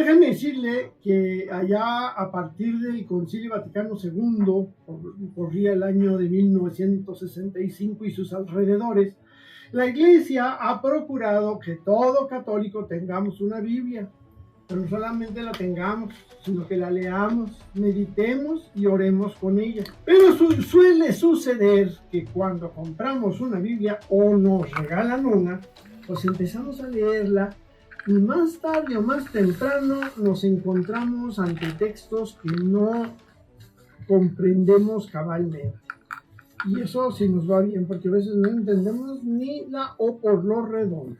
déjenme decirle que allá a partir del Concilio Vaticano II, corría el año de 1965 y sus alrededores, la Iglesia ha procurado que todo católico tengamos una Biblia, pero no solamente la tengamos, sino que la leamos, meditemos y oremos con ella. Pero suele suceder que cuando compramos una Biblia o nos regalan una, pues empezamos a leerla y más tarde o más temprano nos encontramos ante textos que no comprendemos cabalmente. Y eso sí nos va bien, porque a veces no entendemos ni la O por lo redondo.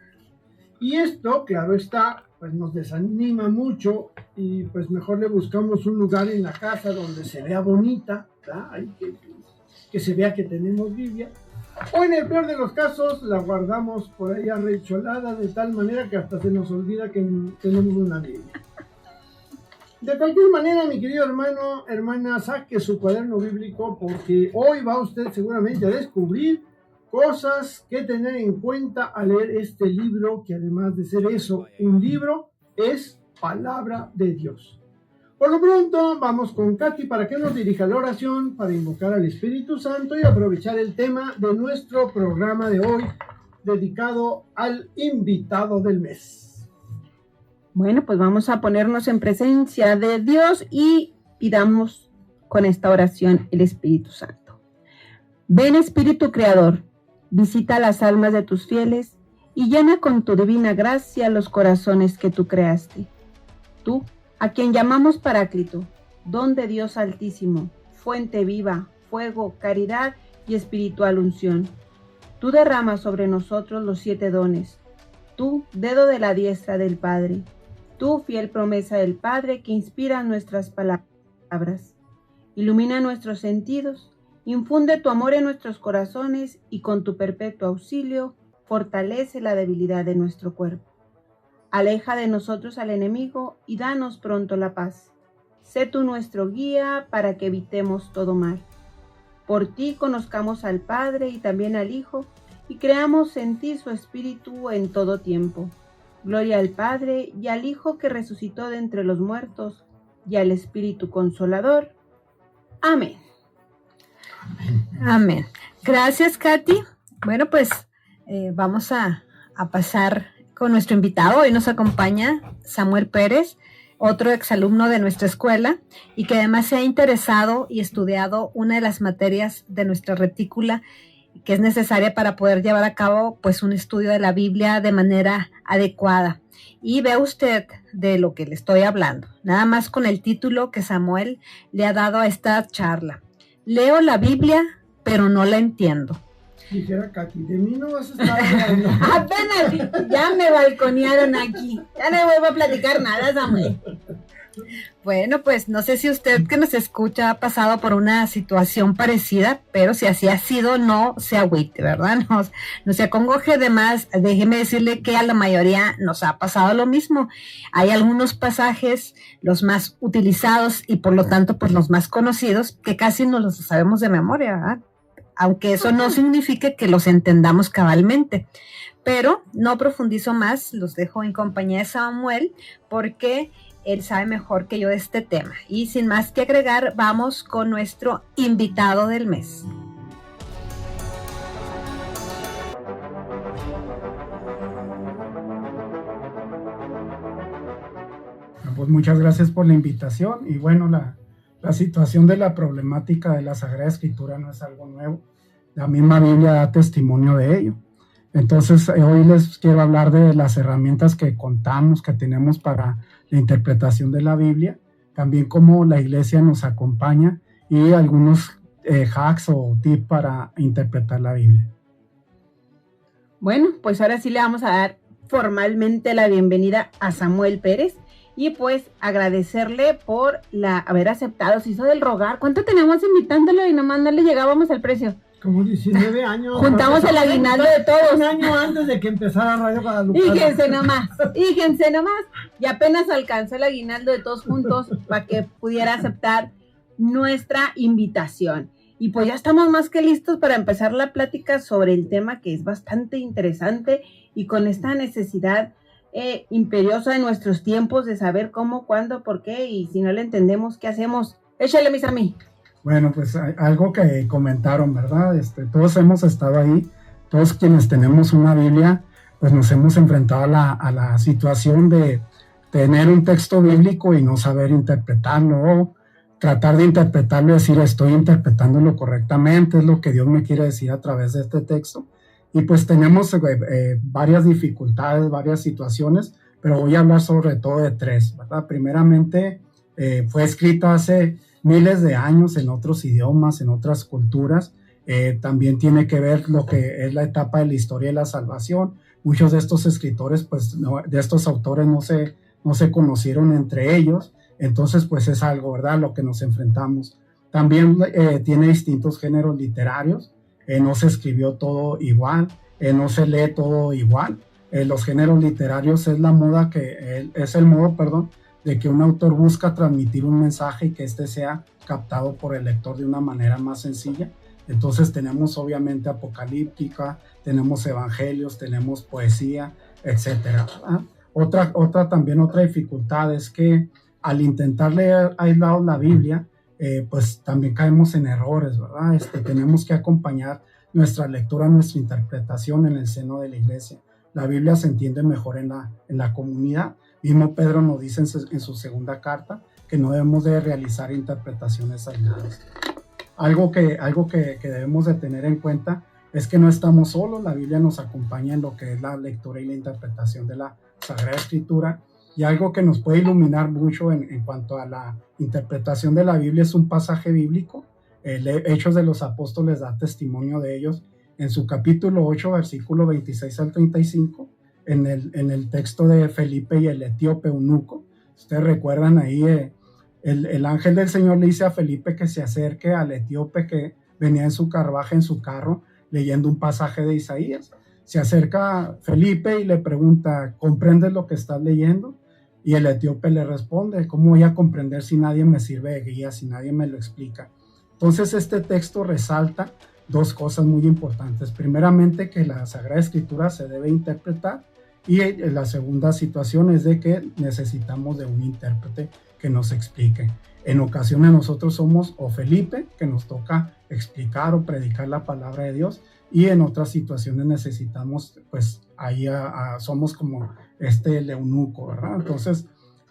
Y esto, claro está, pues nos desanima mucho y pues mejor le buscamos un lugar en la casa donde se vea bonita, ¿verdad? Que se vea que tenemos Biblia. O en el peor de los casos, la guardamos por ahí arrecholada de tal manera que hasta se nos olvida que tenemos una Biblia. De cualquier manera, mi querido hermano, hermana, saque su cuaderno bíblico porque hoy va usted seguramente a descubrir cosas que tener en cuenta al leer este libro, que además de ser eso, un libro, es palabra de Dios. Por lo pronto, vamos con Katy para que nos dirija la oración, para invocar al Espíritu Santo y aprovechar el tema de nuestro programa de hoy, dedicado al invitado del mes. Bueno, pues vamos a ponernos en presencia de Dios y pidamos con esta oración el Espíritu Santo. Ven, Espíritu Creador, visita las almas de tus fieles y llena con tu divina gracia los corazones que tú creaste. Tú, a quien llamamos Paráclito, don de Dios Altísimo, fuente viva, fuego, caridad y espiritual unción. Tú derramas sobre nosotros los 7 dones. Tú, dedo de la diestra del Padre. Tú, fiel promesa del Padre que inspira nuestras palabras. Ilumina nuestros sentidos, infunde tu amor en nuestros corazones y con tu perpetuo auxilio fortalece la debilidad de nuestro cuerpo. Aleja de nosotros al enemigo y danos pronto la paz. Sé tú nuestro guía para que evitemos todo mal. Por ti conozcamos al Padre y también al Hijo y creamos en ti su Espíritu en todo tiempo. Gloria al Padre y al Hijo que resucitó de entre los muertos y al Espíritu Consolador. Amén. Amén. Gracias, Katy. Bueno, pues vamos a pasar con nuestro invitado. Hoy nos acompaña Samuel Pérez, otro exalumno de nuestra escuela y que además se ha interesado y estudiado una de las materias de nuestra retícula que es necesaria para poder llevar a cabo pues un estudio de la Biblia de manera adecuada. Y vea usted de lo que le estoy hablando, nada más con el título que Samuel le ha dado a esta charla. Leo la Biblia, pero no la entiendo. Dijera Katy, de mí no vas a estar hablando. Apenas, ya me balconearon aquí. Ya no vuelvo a platicar nada, Samuel. Bueno, pues no sé si usted que nos escucha ha pasado por una situación parecida, pero si así ha sido, no se agüite, ¿verdad? No se acongoje. Además, déjeme decirle que a la mayoría nos ha pasado lo mismo. Hay algunos pasajes, los más utilizados y por lo tanto, pues los más conocidos, que casi no los sabemos de memoria, ¿verdad? Aunque eso no signifique que los entendamos cabalmente. Pero no profundizo más, los dejo en compañía de Samuel, porque él sabe mejor que yo de este tema. Y sin más que agregar, vamos con nuestro invitado del mes. Pues muchas gracias por la invitación. Y bueno, la situación de la problemática de la Sagrada Escritura no es algo nuevo. La misma Biblia da testimonio de ello. Entonces, hoy les quiero hablar de las herramientas que contamos, que tenemos para la interpretación de la Biblia, también cómo la Iglesia nos acompaña y algunos hacks o tips para interpretar la Biblia. Bueno, pues ahora sí le vamos a dar formalmente la bienvenida a Samuel Pérez y pues agradecerle por haber aceptado, se hizo del rogar. ¿Cuánto teníamos invitándolo y nomás no le llegábamos al precio? Como 19 años. Juntamos el aguinaldo de todos. Un año antes de que empezara Radio Guadalupe. Fíjense nomás. Y apenas alcanzó el aguinaldo de todos juntos para que pudiera aceptar nuestra invitación. Y pues ya estamos más que listos para empezar la plática sobre el tema que es bastante interesante y con esta necesidad imperiosa en nuestros tiempos de saber cómo, cuándo, por qué, y si no le entendemos, ¿qué hacemos? Échale, mis amigos. Bueno, pues algo que comentaron, ¿verdad? Todos hemos estado ahí, todos quienes tenemos una Biblia, pues nos hemos enfrentado a la situación de tener un texto bíblico y no saber interpretarlo, o tratar de interpretarlo y decir, estoy interpretándolo correctamente, es lo que Dios me quiere decir a través de este texto. Y pues tenemos varias dificultades, varias situaciones, pero voy a hablar sobre todo de tres, ¿verdad? Primeramente, fue escrita hace miles de años en otros idiomas, en otras culturas. También tiene que ver lo que es la etapa de la historia de la salvación. Muchos de estos escritores, pues, de estos autores no se conocieron entre ellos. Entonces, pues es algo, ¿verdad?, lo que nos enfrentamos. También tiene distintos géneros literarios. No se escribió todo igual, no se lee todo igual. Los géneros literarios es la moda es el modo, perdón, de que un autor busca transmitir un mensaje y que este sea captado por el lector de una manera más sencilla. Entonces tenemos obviamente apocalíptica, tenemos evangelios, tenemos poesía, etcétera. Otra dificultad es que al intentar leer aislado la Biblia, pues también caemos en errores, ¿verdad? Tenemos que acompañar nuestra lectura, nuestra interpretación en el seno de la iglesia. La Biblia se entiende mejor en la comunidad. Mismo Pedro nos dice en su segunda carta que no debemos de realizar interpretaciones aisladas. Algo que debemos de tener en cuenta es que no estamos solos. La Biblia nos acompaña en lo que es la lectura y la interpretación de la Sagrada Escritura. Y algo que nos puede iluminar mucho en cuanto a la interpretación de la Biblia es un pasaje bíblico. Hechos de los Apóstoles da testimonio de ellos. En su capítulo 8, versículo 26 al 35, en el texto de Felipe y el etíope eunuco. Ustedes recuerdan ahí, el ángel del Señor le dice a Felipe que se acerque al etíope que venía en su carruaje, en su carro, leyendo un pasaje de Isaías. Se acerca Felipe y le pregunta, ¿comprendes lo que estás leyendo? Y el etíope le responde, ¿cómo voy a comprender si nadie me sirve de guía, si nadie me lo explica? Entonces este texto resalta dos cosas muy importantes. Primeramente, que la Sagrada Escritura se debe interpretar, y la segunda situación es de que necesitamos de un intérprete que nos explique. En ocasiones nosotros somos o Felipe, que nos toca explicar o predicar la palabra de Dios, y en otras situaciones necesitamos, pues ahí somos como el eunuco, ¿verdad? Entonces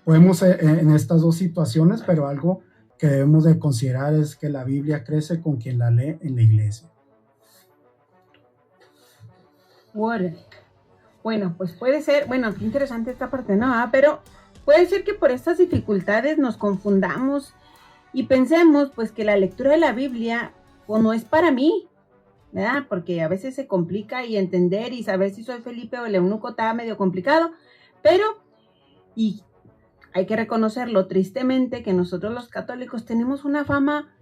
podemos en estas dos situaciones, pero algo que debemos de considerar es que la Biblia crece con quien la lee en la iglesia. Bueno, pues puede ser, bueno, qué interesante esta parte, ¿no? Pero puede ser que por estas dificultades nos confundamos y pensemos, pues, que la lectura de la Biblia, pues, no es para mí, ¿verdad? Porque a veces se complica y entender y saber si soy Felipe o el eunuco está medio complicado, pero, y hay que reconocerlo tristemente, que nosotros los católicos tenemos una fama,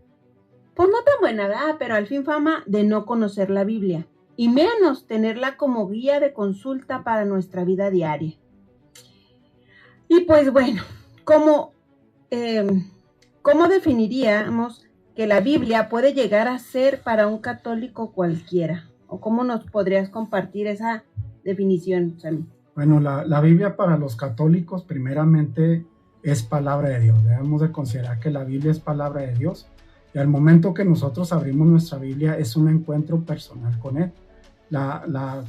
pues no tan buena, ¿verdad? Pero al fin fama de no conocer la Biblia, y menos tenerla como guía de consulta para nuestra vida diaria. Y pues bueno, ¿cómo definiríamos que la Biblia puede llegar a ser para un católico cualquiera? ¿O cómo nos podrías compartir esa definición, Sammy? Bueno, la Biblia para los católicos primeramente es palabra de Dios. Debemos de considerar que la Biblia es palabra de Dios, y al momento que nosotros abrimos nuestra Biblia es un encuentro personal con Él.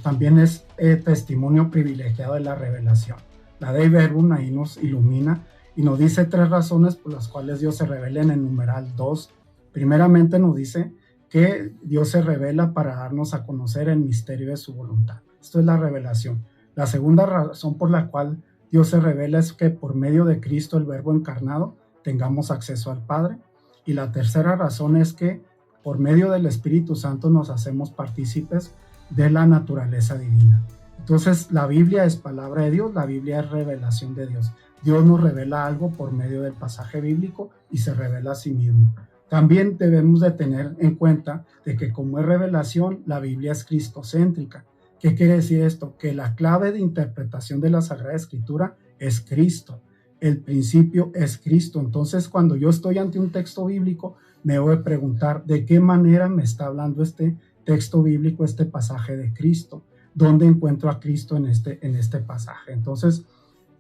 También es testimonio privilegiado de la revelación. La Dei Verbum ahí nos ilumina y nos dice 3 razones por las cuales Dios se revela en el numeral 2. Primeramente nos dice que Dios se revela para darnos a conocer el misterio de su voluntad. Esto es la revelación. La segunda razón por la cual Dios se revela es que por medio de Cristo, el Verbo encarnado, tengamos acceso al Padre. Y la tercera razón es que por medio del Espíritu Santo nos hacemos partícipes de la naturaleza divina. Entonces la Biblia es palabra de Dios, la Biblia es revelación de Dios. Dios nos revela algo por medio del pasaje bíblico y se revela a sí mismo. También debemos de tener en cuenta de que como es revelación, la Biblia es cristocéntrica. ¿Qué quiere decir esto? Que la clave de interpretación de la Sagrada Escritura es Cristo. El principio es Cristo. Entonces, cuando yo estoy ante un texto bíblico, me debo de preguntar de qué manera me está hablando este texto bíblico, este pasaje de Cristo. dónde encuentro a Cristo en este pasaje. Entonces,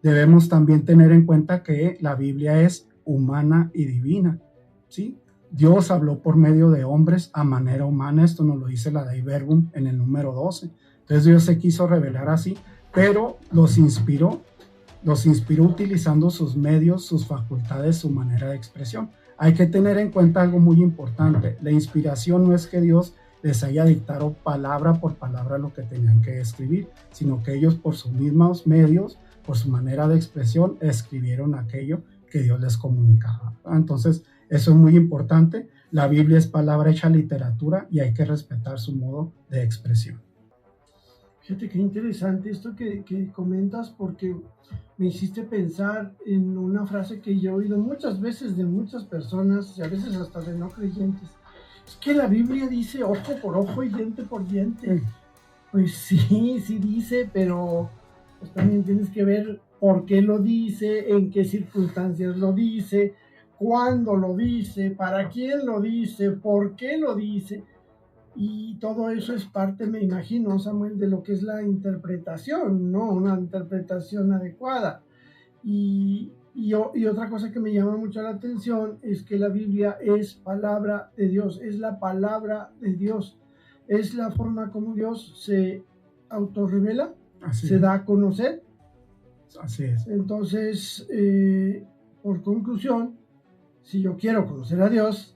debemos también tener en cuenta que la Biblia es humana y divina, ¿sí? Dios habló por medio de hombres a manera humana, esto nos lo dice la Dei Verbum en el número 12. Entonces Dios se quiso revelar así, pero los inspiró utilizando sus medios, sus facultades, su manera de expresión. Hay que tener en cuenta algo muy importante, la inspiración no es que Dios les haya dictado palabra por palabra lo que tenían que escribir, sino que ellos por sus mismos medios, por su manera de expresión, escribieron aquello que Dios les comunicaba. Entonces, eso es muy importante. La Biblia es palabra hecha literatura y hay que respetar su modo de expresión. Fíjate qué interesante esto que comentas, porque me hiciste pensar en una frase que yo he oído muchas veces de muchas personas, y a veces hasta de no creyentes. Es que la Biblia dice ojo por ojo y diente por diente. Pues sí dice, pero pues también tienes que ver por qué lo dice, en qué circunstancias lo dice, cuándo lo dice, para quién lo dice, por qué lo dice. Y todo eso es parte, me imagino, Samuel, de lo que es la interpretación, ¿no? Una interpretación adecuada. Y otra cosa que me llama mucho la atención es que la Biblia es palabra de Dios, es la palabra de Dios, es la forma como Dios se autorrevela, se da a conocer. Así es. Entonces, por conclusión, si yo quiero conocer a Dios,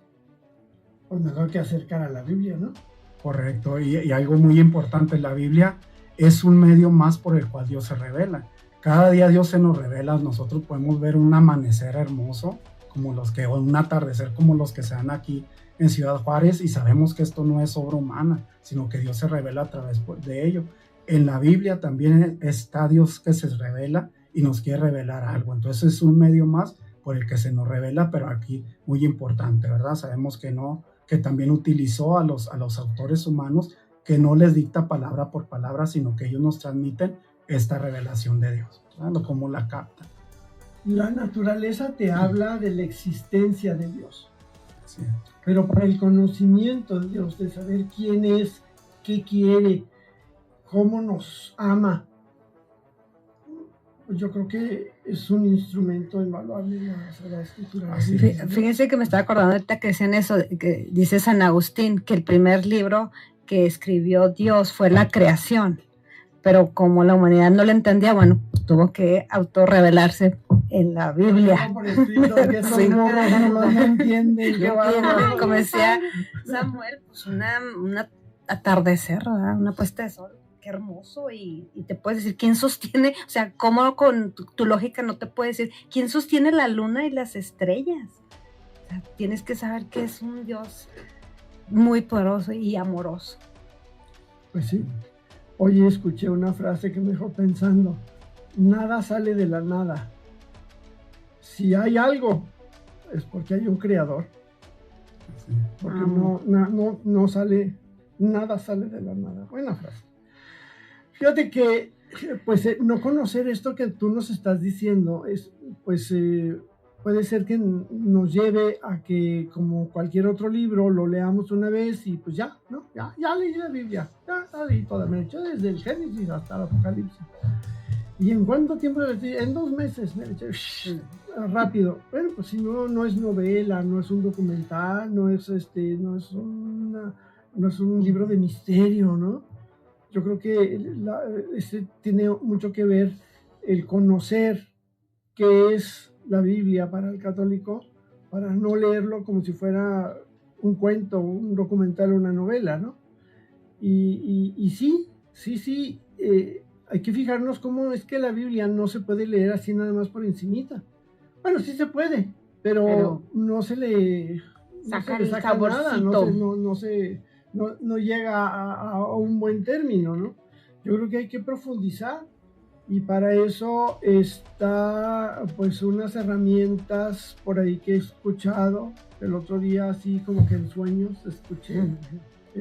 pues me tengo que acercar a la Biblia, ¿no? Correcto, y algo muy importante, la Biblia es un medio más por el cual Dios se revela. Cada día Dios se nos revela, nosotros podemos ver un amanecer hermoso, o un atardecer como los que se dan aquí en Ciudad Juárez, y sabemos que esto no es obra humana, sino que Dios se revela a través de ello. En la Biblia también está Dios que se revela y nos quiere revelar algo, entonces es un medio más por el que se nos revela, pero aquí muy importante, ¿verdad? Sabemos que también utilizó a los autores humanos, que no les dicta palabra por palabra, sino que ellos nos transmiten esta revelación de Dios, ¿verdad? Cómo la captan. La naturaleza te habla de la existencia de Dios. Sí. Pero para el conocimiento de Dios, de saber quién es, qué quiere, cómo nos ama, pues yo creo que es un instrumento invaluable en la Sagrada Escritura. Fíjense que me estaba acordando ahorita que decían eso, que dice San Agustín, que el primer libro que escribió Dios fue la creación, pero como la humanidad no lo entendía, bueno, tuvo que autorrevelarse en la Biblia. No, por escrito, que esos Sí. no entienden. Qué bárbaro. Como decía Samuel, pues una atardecer, ¿verdad? Una puesta de sol. Qué hermoso, y te puedes decir quién sostiene, o sea, cómo con tu lógica no te puedes decir quién sostiene la luna y las estrellas. O sea, tienes que saber que es un Dios muy poderoso y amoroso. Pues sí. Oye, escuché una frase que me dejó pensando: nada sale de la nada. Si hay algo, es porque hay un creador. Sí. Porque no sale, nada sale de la nada. Buena frase. Fíjate que, pues, no conocer esto que tú nos estás diciendo, puede ser que nos lleve a que, como cualquier otro libro, lo leamos una vez y pues ya, ¿no? Ya leí la Biblia, ya leí toda, me he hecho desde el Génesis hasta el Apocalipsis. ¿Y en cuánto tiempo? En 2 meses me he hecho rápido. Bueno, pues si no es novela, no es un documental, no es un libro de misterio, ¿no? Yo creo que tiene mucho que ver el conocer qué es la Biblia para el católico, para no leerlo como si fuera un cuento, un documental, una novela, ¿no? Y sí, hay que fijarnos cómo es que la Biblia no se puede leer así nada más por encimita. Bueno, sí se puede, pero no se le saca el saborcito. Nada, no llega a un buen término, ¿no? Yo creo que hay que profundizar, y para eso está pues unas herramientas por ahí que he escuchado el otro día, así como que en sueños escuché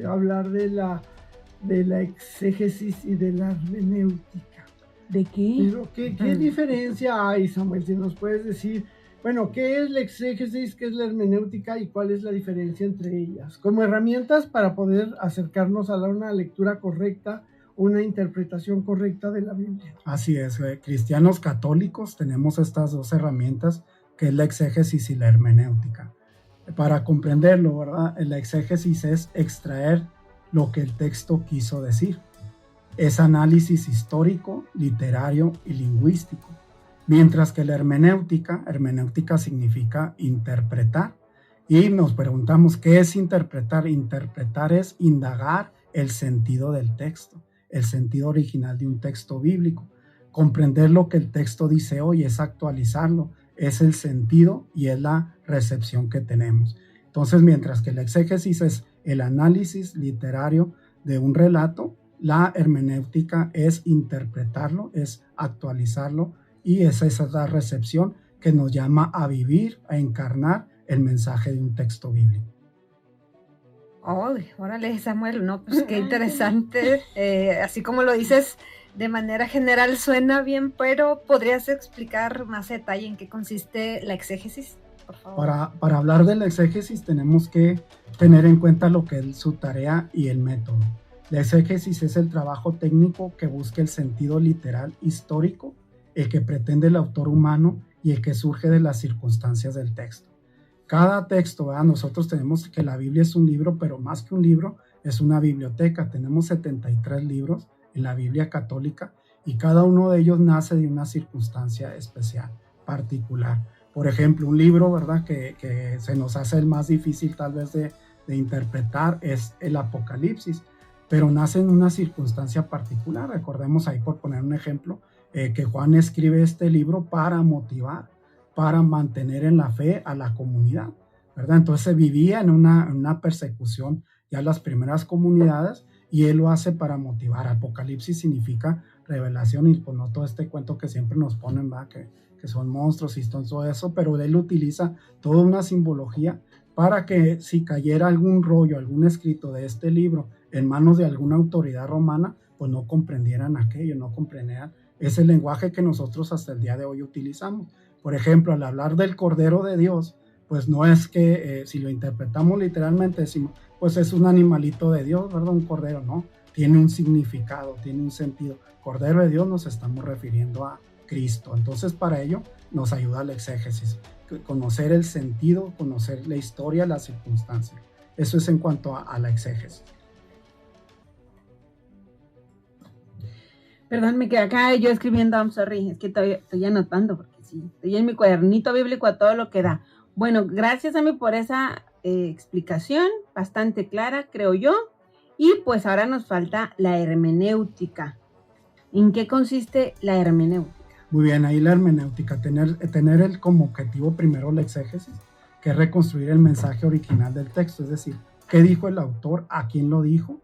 hablar de la exégesis y de la hermenéutica. ¿De qué? Pero ¿qué diferencia hay, Samuel? Si nos puedes decir, bueno, ¿qué es la exégesis, qué es la hermenéutica y cuál es la diferencia entre ellas? Como herramientas para poder acercarnos a una lectura correcta una interpretación correcta de la Biblia. Así es, cristianos católicos tenemos estas dos herramientas, que es la exégesis y la hermenéutica. Para comprenderlo, ¿verdad? La exégesis es extraer lo que el texto quiso decir. Es análisis histórico, literario y lingüístico. Mientras que la hermenéutica significa interpretar. Y nos preguntamos, ¿qué es interpretar? Interpretar es indagar el sentido del texto, el sentido original de un texto bíblico. Comprender lo que el texto dice hoy es actualizarlo, es el sentido y es la recepción que tenemos. Entonces, mientras que la exégesis es el análisis literario de un relato, la hermenéutica es interpretarlo, es actualizarlo, y esa es la recepción que nos llama a vivir, a encarnar el mensaje de un texto bíblico. Órale, Samuel, no, pues qué interesante. Así como lo dices, de manera general suena bien, pero ¿podrías explicar más detalle en qué consiste la exégesis, por favor? Para hablar de la exégesis tenemos que tener en cuenta lo que es su tarea y el método. La exégesis es el trabajo técnico que busca el sentido literal histórico, el que pretende el autor humano y el que surge de las circunstancias del texto. Cada texto, ¿verdad? Nosotros tenemos que la Biblia es un libro, pero más que un libro, es una biblioteca. Tenemos 73 libros en la Biblia católica y cada uno de ellos nace de una circunstancia especial, particular. Por ejemplo, un libro, ¿verdad? que se nos hace el más difícil tal vez de interpretar es el Apocalipsis, pero nace en una circunstancia particular. Recordemos ahí, por poner un ejemplo, que Juan escribe este libro para motivar, para mantener en la fe a la comunidad, ¿verdad? Entonces se vivía en una persecución ya las primeras comunidades y él lo hace para motivar. Apocalipsis significa revelación y pues no todo este cuento que siempre nos ponen, ¿verdad? Que son monstruos y todo eso, pero él utiliza toda una simbología para que si cayera algún rollo, algún escrito de este libro en manos de alguna autoridad romana, pues no comprendieran aquello, no comprendieran ese lenguaje que nosotros hasta el día de hoy utilizamos. Por ejemplo, al hablar del Cordero de Dios, pues no es que si lo interpretamos literalmente decimos, pues es un animalito de Dios, ¿verdad? Un cordero, no. Tiene un significado, tiene un sentido. Cordero de Dios nos estamos refiriendo a Cristo. Entonces, para ello nos ayuda la exégesis. Conocer el sentido, conocer la historia, la circunstancia. Eso es en cuanto a la exégesis. Perdón, me quedé acá yo escribiendo, I'm sorry, es que estoy anotando porque sí, estoy en mi cuadernito bíblico a todo lo que da. Bueno, gracias a mí por esa explicación bastante clara, creo yo. Y pues ahora nos falta la hermenéutica. ¿En qué consiste la hermenéutica? Muy bien, ahí la hermenéutica, tener como objetivo primero la exégesis, que es reconstruir el mensaje original del texto, es decir, qué dijo el autor, a quién lo dijo,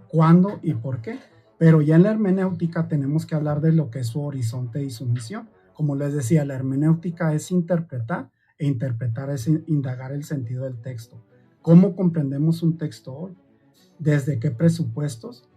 cuándo y por qué. Pero ya en la hermenéutica tenemos que hablar de lo que es su horizonte y su misión. Como les decía, la hermenéutica es interpretar, e interpretar es indagar el sentido del texto. ¿Cómo comprendemos un texto hoy? ¿Desde qué presupuestos?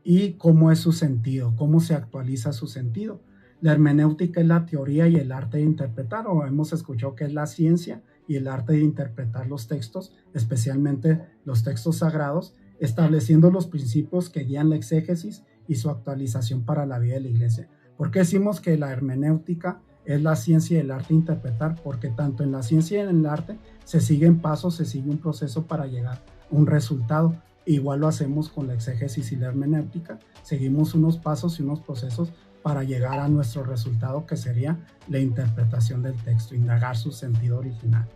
¿Y cómo es su sentido? ¿Cómo se actualiza su sentido? La hermenéutica es la teoría y el arte de interpretar, o hemos escuchado que es la ciencia y el arte de interpretar los textos, especialmente los textos sagrados, estableciendo los principios que guían la exégesis y su actualización para la vida de la iglesia. ¿Por qué decimos que la hermenéutica es la ciencia y el arte de interpretar? Porque tanto en la ciencia y en el arte se siguen pasos, se sigue un proceso para llegar a un resultado. Igual lo hacemos con la exégesis y la hermenéutica. Seguimos unos pasos y unos procesos para llegar a nuestro resultado, que sería la interpretación del texto, indagar su sentido original.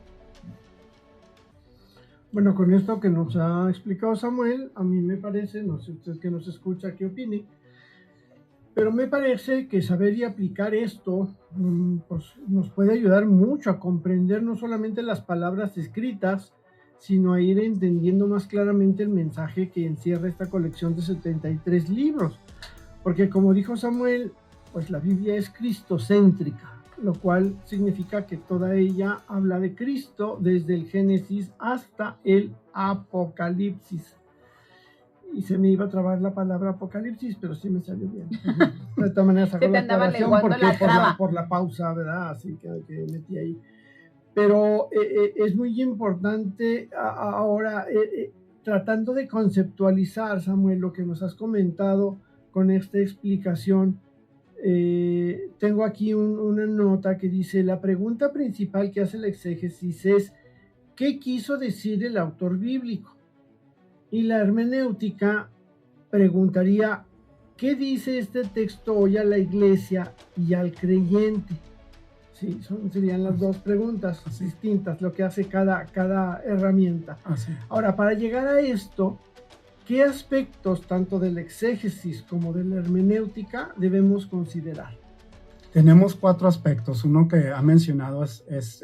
Bueno, con esto que nos ha explicado Samuel, a mí me parece, no sé usted que nos escucha qué opine, pero me parece que saber y aplicar esto pues, nos puede ayudar mucho a comprender no solamente las palabras escritas, sino a ir entendiendo más claramente el mensaje que encierra esta colección de 73 libros. Porque como dijo Samuel, pues la Biblia es cristocéntrica, lo cual significa que toda ella habla de Cristo desde el Génesis hasta el Apocalipsis. Y se me iba a trabar la palabra Apocalipsis, pero sí me salió bien. De todas maneras, hago la aclaración porque por la pausa, ¿verdad? Así que metí ahí. Pero es muy importante ahora, tratando de conceptualizar, Samuel, lo que nos has comentado con esta explicación. Tengo aquí una nota que dice: la pregunta principal que hace el exégesis es ¿qué quiso decir el autor bíblico? Y la hermenéutica preguntaría: ¿qué dice este texto hoy a la iglesia y al creyente? Sí, serían las dos preguntas distintas, lo que hace cada herramienta. Ahora, para llegar a esto, ¿qué aspectos tanto del exégesis como de la hermenéutica debemos considerar? Tenemos 4 aspectos. Uno que ha mencionado es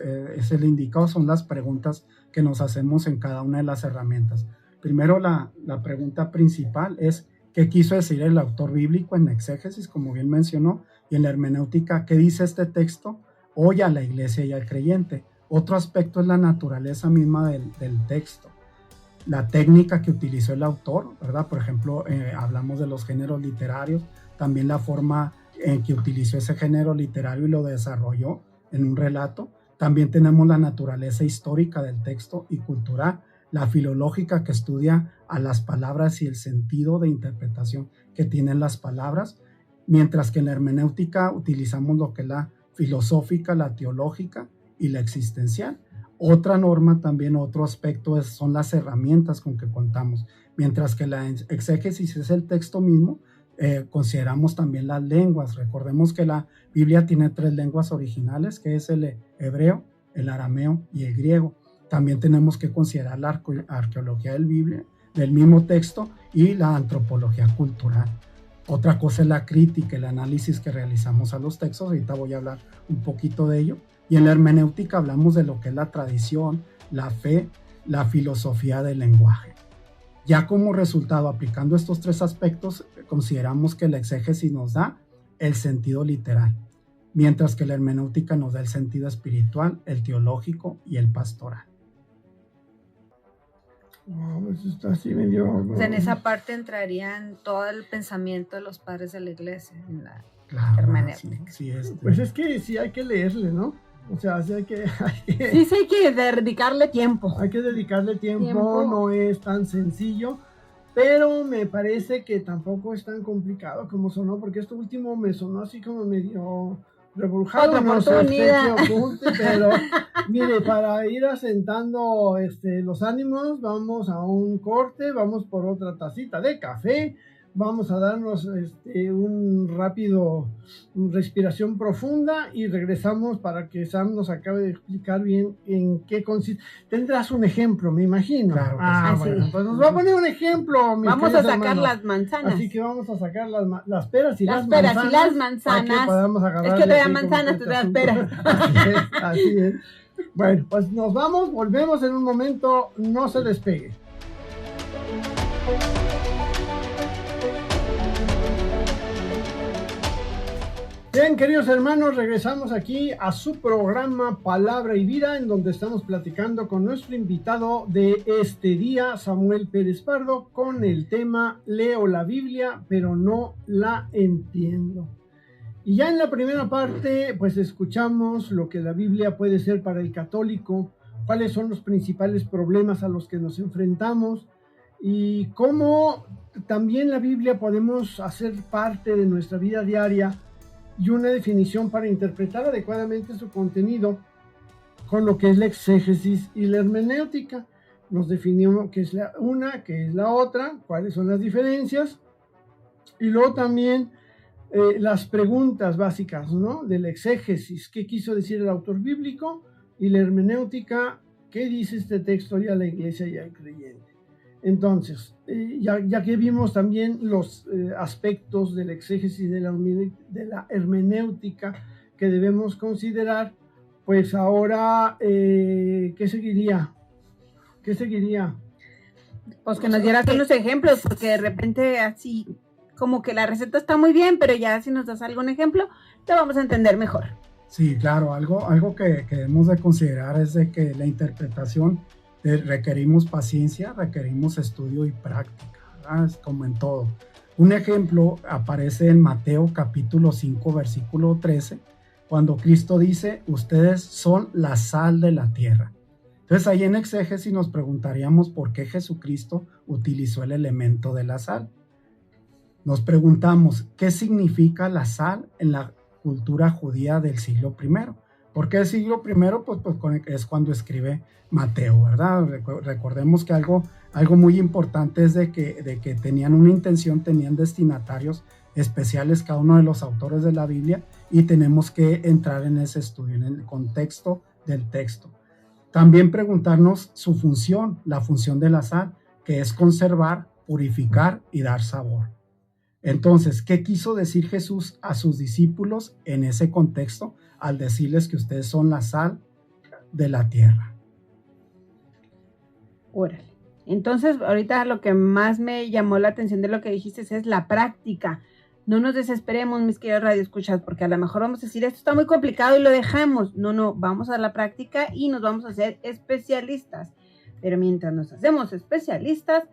el indicado, son las preguntas que nos hacemos en cada una de las herramientas. Primero, la pregunta principal es ¿qué quiso decir el autor bíblico en exégesis, como bien mencionó? Y en la hermenéutica, ¿qué dice este texto hoy a la iglesia y al creyente? Otro aspecto es la naturaleza misma del texto, la técnica que utilizó el autor, ¿verdad? Por ejemplo, hablamos de los géneros literarios, también la forma en que utilizó ese género literario y lo desarrolló en un relato. También tenemos la naturaleza histórica del texto y cultural, la filológica que estudia a las palabras y el sentido de interpretación que tienen las palabras, mientras que en la hermenéutica utilizamos lo que es la filosófica, la teológica y la existencial. Otra norma también, otro aspecto son las herramientas con que contamos, mientras que la exégesis es el texto mismo. Consideramos también las lenguas. Recordemos que la Biblia tiene 3 lenguas originales, que es el hebreo, el arameo y el griego. También tenemos que considerar la arqueología del mismo texto y la antropología cultural. Otra cosa es la crítica, el análisis que realizamos a los textos. Ahorita voy a hablar un poquito de ello. Y en la hermenéutica hablamos de lo que es la tradición, la fe, la filosofía del lenguaje. Ya como resultado, aplicando estos 3 aspectos, consideramos que la exégesis nos da el sentido literal, mientras que la hermenéutica nos da el sentido espiritual, el teológico y el pastoral. Eso está así medio... Pues en esa parte entrarían todo el pensamiento de los padres de la iglesia, en la hermenéutica. Sí, pues es que sí hay que leerle, ¿no? O sea, sí hay que dedicarle tiempo. Hay que dedicarle tiempo, no es tan sencillo, pero me parece que tampoco es tan complicado como sonó, porque esto último me sonó así como medio rebrujado. Otra oportunidad. Pero mire, para ir asentando los ánimos, vamos a un corte, vamos por otra tacita de café. Vamos a darnos un rápido respiración profunda y regresamos para que Sam nos acabe de explicar bien en qué consiste. Tendrás un ejemplo, me imagino. Claro que bueno, pues nos va a poner un ejemplo. Vamos a sacar las manzanas. Así que vamos a sacar las peras y las manzanas. Para que podamos agarrar. Es que te dan manzanas, te dan peras. Así es. Bueno, pues nos vamos, volvemos en un momento, no se despegue. Bien, queridos hermanos, regresamos aquí a su programa Palabra y Vida, en donde estamos platicando con nuestro invitado de este día, Samuel Pérez Pardo, con el tema Leo la Biblia, pero no la entiendo. Y ya en la primera parte, pues escuchamos lo que la Biblia puede ser para el católico, cuáles son los principales problemas a los que nos enfrentamos y cómo también la Biblia podemos hacer parte de nuestra vida diaria, y una definición para interpretar adecuadamente su contenido con lo que es la exégesis y la hermenéutica. Nos definimos qué es una, qué es la otra, cuáles son las diferencias, y luego también las preguntas básicas, ¿no? De la exégesis, qué quiso decir el autor bíblico, y la hermenéutica, qué dice este texto ya a la iglesia y al creyente. Entonces, ya que vimos también los aspectos de la exégesis de la hermenéutica que debemos considerar, pues ahora, ¿qué seguiría? Pues que nos dieras unos ejemplos, porque de repente así, como que la receta está muy bien, pero ya si nos das algún ejemplo, lo vamos a entender mejor. Sí, claro, algo que debemos de considerar es de que la interpretación requerimos paciencia, requerimos estudio y práctica, ¿verdad? Es como en todo. Un ejemplo aparece en Mateo capítulo 5 versículo 13, cuando Cristo dice, ustedes son la sal de la tierra. Entonces ahí en exégesis nos preguntaríamos por qué Jesucristo utilizó el elemento de la sal. nos preguntamos, ¿qué significa la sal en la cultura judía del siglo I? ¿Por qué el siglo I? Pues es cuando escribe Mateo, ¿verdad? Recordemos que algo muy importante es de que tenían una intención, tenían destinatarios especiales cada uno de los autores de la Biblia, y tenemos que entrar en ese estudio, en el contexto del texto. También preguntarnos su función, la función de la sal, que es conservar, purificar y dar sabor. Entonces, ¿qué quiso decir Jesús a sus discípulos en ese contexto al decirles que ustedes son la sal de la tierra? Órale. Entonces, ahorita lo que más me llamó la atención de lo que dijiste es la práctica. No nos desesperemos, mis queridos radioescuchas, porque a lo mejor vamos a decir, esto está muy complicado y lo dejamos. No, vamos a la práctica y nos vamos a hacer especialistas. Pero mientras nos hacemos especialistas,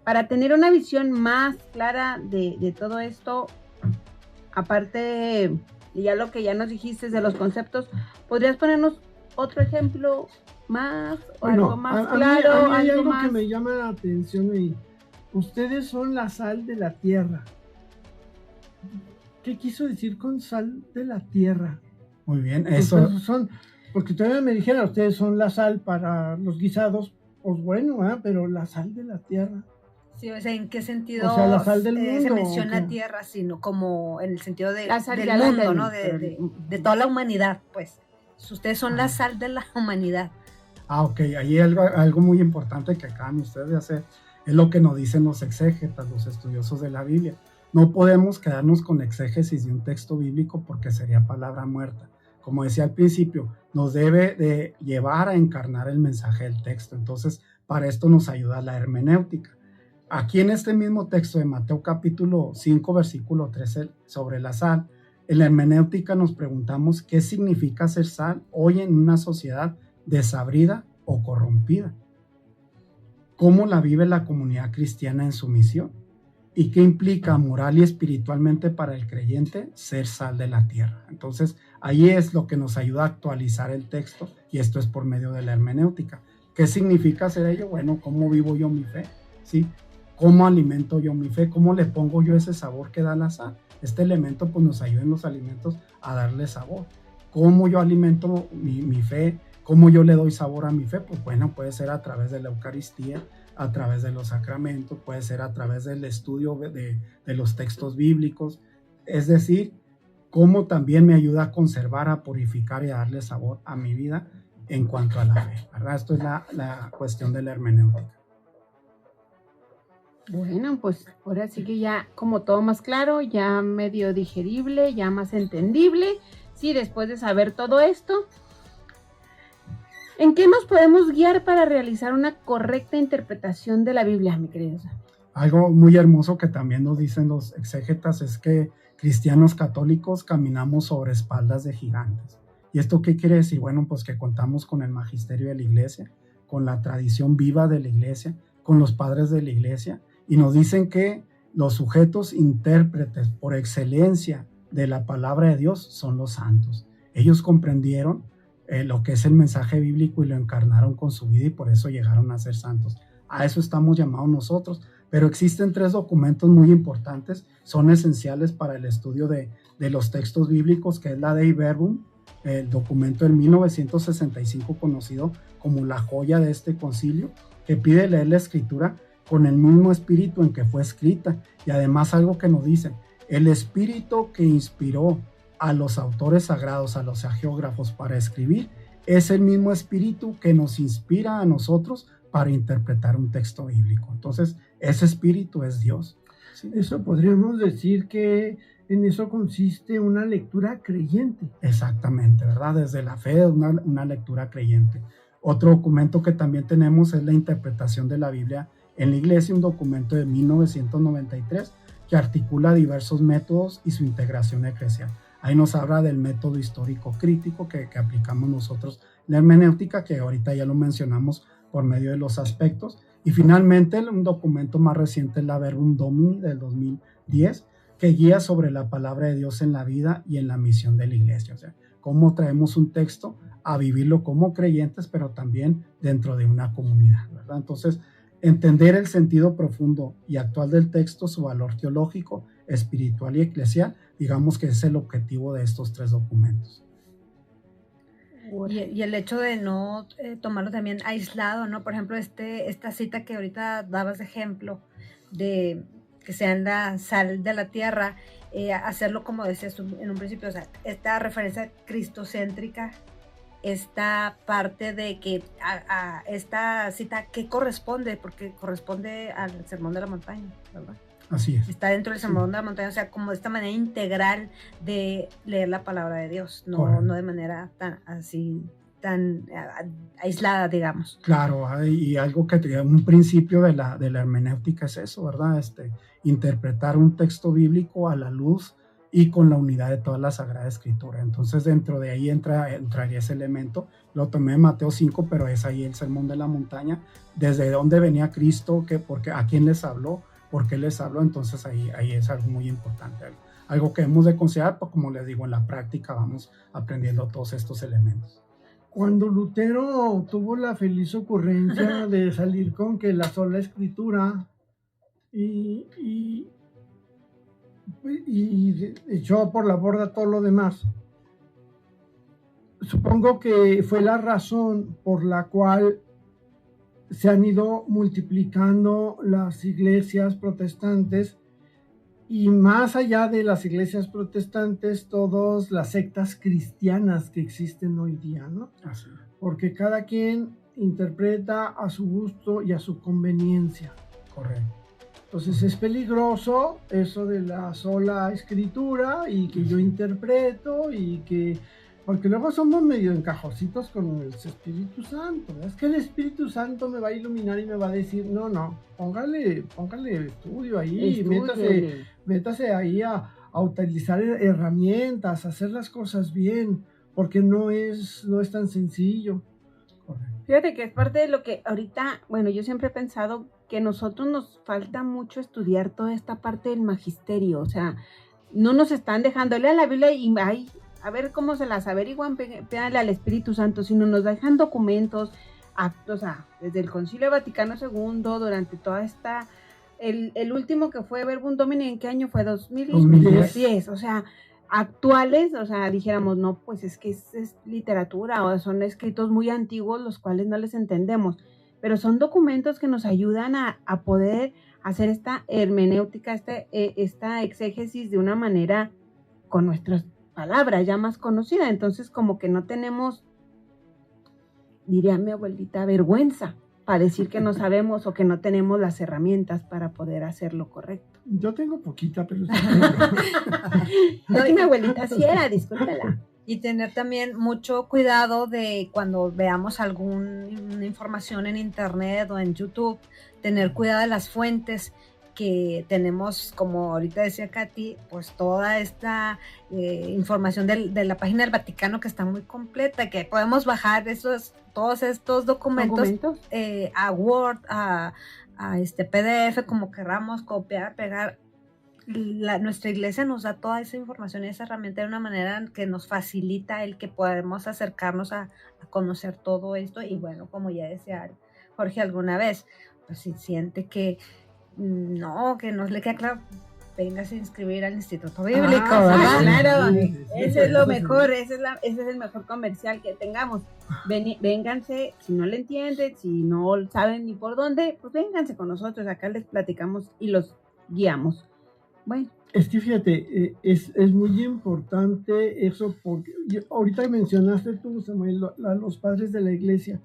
para tener una visión más clara de todo esto, aparte de ya lo que ya nos dijiste de los conceptos, ¿podrías ponernos otro ejemplo más o algo más claro? A mí hay algo más que me llama la atención ahí. Ustedes son la sal de la tierra. ¿Qué quiso decir con sal de la tierra? Muy bien, eso... Porque todavía me dijeron, ustedes son la sal para los guisados, pues bueno, pero la sal de la tierra. Sí, o sea, ¿en qué sentido la sal del mundo, se menciona tierra, sino como en el sentido del mundo, ¿no? De toda la humanidad, pues. Ustedes son la sal de la humanidad. Ok, ahí hay algo muy importante que acaban ustedes de hacer, es lo que nos dicen los exégetas, los estudiosos de la Biblia. No podemos quedarnos con exégesis de un texto bíblico porque sería palabra muerta. Como decía al principio, nos debe de llevar a encarnar el mensaje del texto. Entonces, para esto nos ayuda la hermenéutica. Aquí en este mismo texto de Mateo capítulo 5, versículo 13, sobre la sal, en la hermenéutica nos preguntamos qué significa ser sal hoy en una sociedad desabrida o corrompida. ¿Cómo la vive la comunidad cristiana en su misión? ¿Y qué implica moral y espiritualmente para el creyente ser sal de la tierra? Entonces, ahí es lo que nos ayuda a actualizar el texto, y esto es por medio de la hermenéutica. ¿Qué significa ser ello? Bueno, ¿cómo vivo yo mi fe? ¿Sí? ¿Cómo alimento yo mi fe? ¿Cómo le pongo yo ese sabor que da la sal? Este elemento pues nos ayuda en los alimentos a darle sabor. ¿Cómo yo alimento mi fe? ¿Cómo yo le doy sabor a mi fe? Pues bueno, puede ser a través de la Eucaristía, a través de los sacramentos, puede ser a través del estudio de los textos bíblicos. Es decir, cómo también me ayuda a conservar, a purificar y a darle sabor a mi vida en cuanto a la fe, ¿verdad? Esto es la cuestión de la hermenéutica. Bueno, pues ahora sí que ya como todo más claro, ya medio digerible, ya más entendible. Sí, después de saber todo esto, ¿en qué nos podemos guiar para realizar una correcta interpretación de la Biblia, mi querido? Algo muy hermoso que también nos dicen los exégetas es que cristianos católicos caminamos sobre espaldas de gigantes. ¿Y esto qué quiere decir? Bueno, pues que contamos con el magisterio de la iglesia, con la tradición viva de la iglesia, con los padres de la iglesia, y nos dicen que los sujetos intérpretes por excelencia de la palabra de Dios son los santos. Ellos comprendieron lo que es el mensaje bíblico y lo encarnaron con su vida, y por eso llegaron a ser santos. A eso estamos llamados nosotros. Pero existen 3 documentos muy importantes, son esenciales para el estudio de los textos bíblicos, que es la Dei Verbum, el documento del 1965 conocido como la joya de este concilio, que pide leer la escritura con el mismo espíritu en que fue escrita, y además algo que nos dicen, el espíritu que inspiró a los autores sagrados, a los hagiógrafos para escribir, es el mismo espíritu que nos inspira a nosotros para interpretar un texto bíblico. Entonces, ese espíritu es Dios. ¿Sí? Eso podríamos decir que en eso consiste una lectura creyente. Exactamente, ¿verdad? Desde la fe, una lectura creyente. Otro documento que también tenemos es la interpretación de la Biblia en la iglesia, un documento de 1993 que articula diversos métodos y su integración eclesial. Ahí nos habla del método histórico crítico que aplicamos nosotros, la hermenéutica, que ahorita ya lo mencionamos por medio de los aspectos. Y finalmente, un documento más reciente es la Verbum Domini del 2010, que guía sobre la palabra de Dios en la vida y en la misión de la iglesia. O sea, cómo traemos un texto a vivirlo como creyentes, pero también dentro de una comunidad, ¿verdad? Entonces, entender el sentido profundo y actual del texto, su valor teológico, espiritual y eclesial, digamos que es el objetivo de estos 3 documentos. Y el hecho de no tomarlo también aislado, ¿no? Por ejemplo, esta cita que ahorita dabas de ejemplo, de que sean la sal de la tierra, hacerlo como decías en un principio, o sea, esta referencia cristocéntrica, esta parte de que a esta cita, ¿qué corresponde? Porque corresponde al Sermón de la Montaña, ¿verdad? Así es. Está dentro del Sermón de la Montaña, o sea, como esta manera integral de leer la palabra de Dios, no de manera tan aislada, digamos. Claro, y algo que un principio de la hermenéutica es eso, ¿verdad? Interpretar un texto bíblico a la luz y con la unidad de toda la Sagrada Escritura. Entonces, dentro de ahí entraría ese elemento. Lo tomé de Mateo 5, pero es ahí el Sermón de la Montaña, desde dónde venía Cristo, porque a quién les habló, por qué les habló. Entonces, ahí es algo muy importante, algo que hemos de considerar, pues, como les digo, en la práctica vamos aprendiendo todos estos elementos. Cuando Lutero tuvo la feliz ocurrencia de salir con que la sola escritura y echó por la borda todo lo demás, supongo que fue la razón por la cual se han ido multiplicando las iglesias protestantes, y más allá de las iglesias protestantes, todas las sectas cristianas que existen hoy día, ¿no? Así. Porque cada quien interpreta a su gusto y a su conveniencia. Correcto. Entonces es peligroso eso de la sola escritura y que yo interpreto y que... Porque luego somos medio encajositos con el Espíritu Santo. Es que el Espíritu Santo me va a iluminar y me va a decir, no, póngale estudio ahí, métase ahí a utilizar herramientas, a hacer las cosas bien, porque no es tan sencillo. Fíjate que es parte de lo que ahorita, bueno, yo siempre he pensado que a nosotros nos falta mucho estudiar toda esta parte del magisterio, o sea, no nos están dejando leer la Biblia y a ver cómo se las averiguan, pídale al Espíritu Santo, sino nos dejan documentos, actos, o sea, desde el Concilio Vaticano II, durante toda esta, el último que fue Verbum Domini, ¿en qué año fue? 2010, o sea, actuales, o sea, dijéramos, no, pues es que es literatura, o son escritos muy antiguos, los cuales no les entendemos, pero son documentos que nos ayudan a poder hacer esta hermenéutica, esta exégesis de una manera con nuestras palabra ya más conocida. Entonces como que no tenemos, diría mi abuelita, vergüenza para decir que no sabemos o que no tenemos las herramientas para poder hacerlo correcto. Yo tengo poquita, pero sí no, mi abuelita sí era, discúlpela. Y tener también mucho cuidado de cuando veamos alguna información en internet o en YouTube, tener cuidado de las fuentes que tenemos, como ahorita decía Katy, pues toda esta información de la página del Vaticano, que está muy completa, que podemos bajar todos estos documentos a Word, a PDF, como queramos, copiar, pegar. Nuestra iglesia nos da toda esa información y esa herramienta de una manera que nos facilita el que podamos acercarnos a conocer todo esto. Y bueno, como ya decía Jorge alguna vez, pues si siente que no le queda claro, véngase a inscribir al Instituto Bíblico, ¿verdad? Claro, ese es lo mejor, ese es el mejor comercial que tengamos. Vénganse, si no le entienden, si no saben ni por dónde, pues vénganse con nosotros, acá les platicamos y los guiamos. Bueno. Es que fíjate, es muy importante eso, porque ahorita mencionaste tú, Samuel, los padres de la iglesia.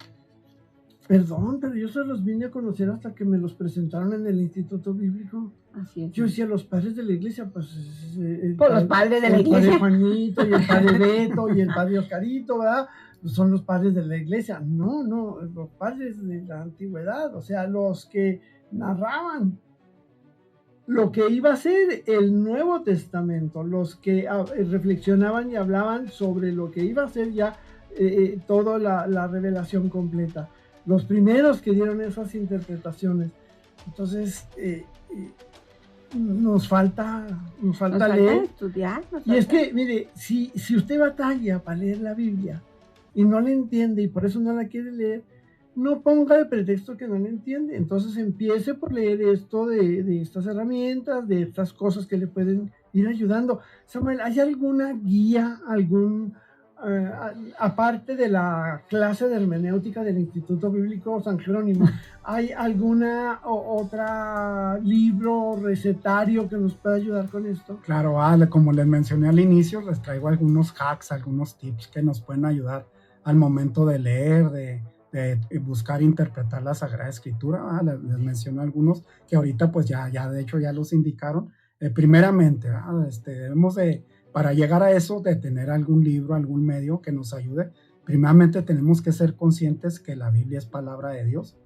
Perdón, pero yo se los vine a conocer hasta que me los presentaron en el Instituto Bíblico. Así es. Yo decía, los padres de la iglesia, pues... los padres de la iglesia. El padre Juanito y el padre Beto y el padre Oscarito, ¿verdad? Pues son los padres de la iglesia. No, los padres de la antigüedad, o sea, los que narraban lo que iba a ser el Nuevo Testamento, los que reflexionaban y hablaban sobre lo que iba a ser ya toda la revelación completa. Los primeros que dieron esas interpretaciones. Entonces, nos falta leer. Estudiar, y es que, mire, si usted batalla para leer la Biblia y no la entiende y por eso no la quiere leer, no ponga de pretexto que no le entiende. Entonces empiece por leer esto de estas herramientas, de estas cosas que le pueden ir ayudando. Samuel, ¿hay alguna guía, aparte de la clase de hermenéutica del Instituto Bíblico San Jerónimo, hay alguna otra libro, recetario que nos pueda ayudar con esto? Claro, como les mencioné al inicio, les traigo algunos hacks, algunos tips que nos pueden ayudar al momento de leer, de buscar interpretar la Sagrada Escritura. Les menciono algunos que ahorita pues ya de hecho ya los indicaron. Primeramente, debemos para llegar a eso, de tener algún libro, algún medio que nos ayude. Primeramente tenemos que ser conscientes que la Biblia es palabra de Dios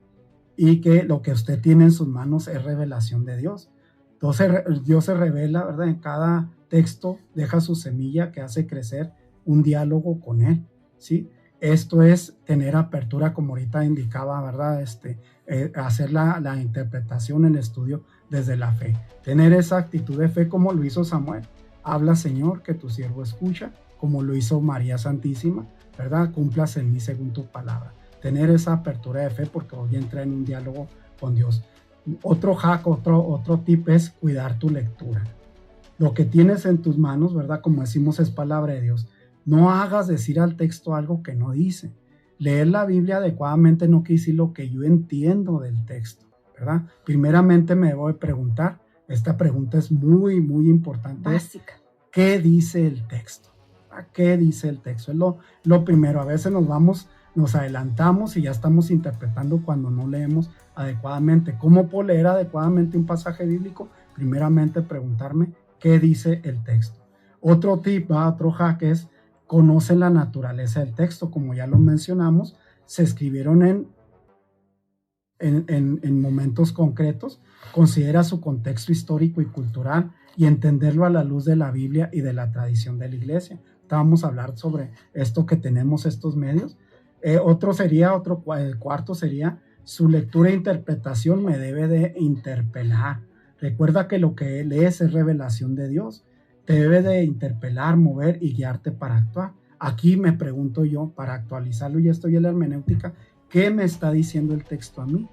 y que lo que usted tiene en sus manos es revelación de Dios. Entonces Dios se revela, ¿verdad? En cada texto deja su semilla que hace crecer un diálogo con Él, ¿sí? Esto es tener apertura, como ahorita indicaba, ¿verdad? Hacer la interpretación, el estudio desde la fe. Tener esa actitud de fe como lo hizo Samuel. Habla, Señor, que tu siervo escucha, como lo hizo María Santísima, ¿verdad? Cumplas en mí según tu palabra. Tener esa apertura de fe porque voy a entrar en un diálogo con Dios. Otro hack, otro tip es cuidar tu lectura. Lo que tienes en tus manos, ¿verdad? Como decimos, es palabra de Dios. No hagas decir al texto algo que no dice. Leer la Biblia adecuadamente no quiere decir lo que yo entiendo del texto, ¿verdad? Primeramente me debo de preguntar, esta pregunta es muy, muy importante. Básica. ¿Qué dice el texto? ¿Qué dice el texto? Es lo primero. A veces nos adelantamos y ya estamos interpretando cuando no leemos adecuadamente. ¿Cómo puedo leer adecuadamente un pasaje bíblico? Primeramente preguntarme qué dice el texto. Otro tip, otro hack es conoce la naturaleza del texto. Como ya lo mencionamos, se escribieron en momentos concretos. Considera su contexto histórico y cultural y entenderlo a la luz de la Biblia y de la tradición de la iglesia. Vamos a hablar sobre esto que tenemos estos medios. El cuarto sería su lectura e interpretación me debe de interpelar. Recuerda que lo que lees es revelación de Dios. Te debe de interpelar, mover y guiarte para actuar. Aquí me pregunto yo, para actualizarlo, y estoy en la hermenéutica, ¿qué me está diciendo el texto a mí?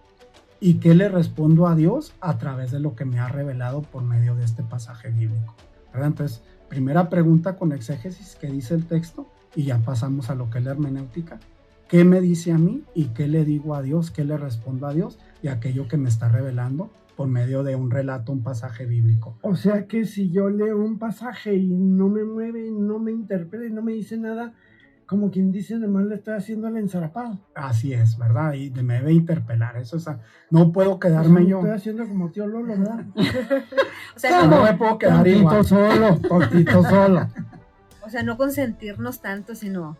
¿Y qué le respondo a Dios a través de lo que me ha revelado por medio de este pasaje bíblico? ¿Verdad? Entonces, primera pregunta con exégesis, ¿qué dice el texto? Y ya pasamos a lo que es la hermenéutica. ¿Qué me dice a mí y qué le digo a Dios? ¿Qué le respondo a Dios? Y aquello que me está revelando por medio de un relato, un pasaje bíblico. O sea que si yo leo un pasaje y no me mueve, no me interpreta y no me dice nada, como quien dice, además le estoy haciendo el ensarapado. Así es, ¿verdad? Y me debe interpelar. Eso es, no puedo quedarme yo. Estoy haciendo como tío Lolo, ¿verdad? O sea, no me puedo quedar igual. Cortito solo. O sea, no consentirnos tanto, sino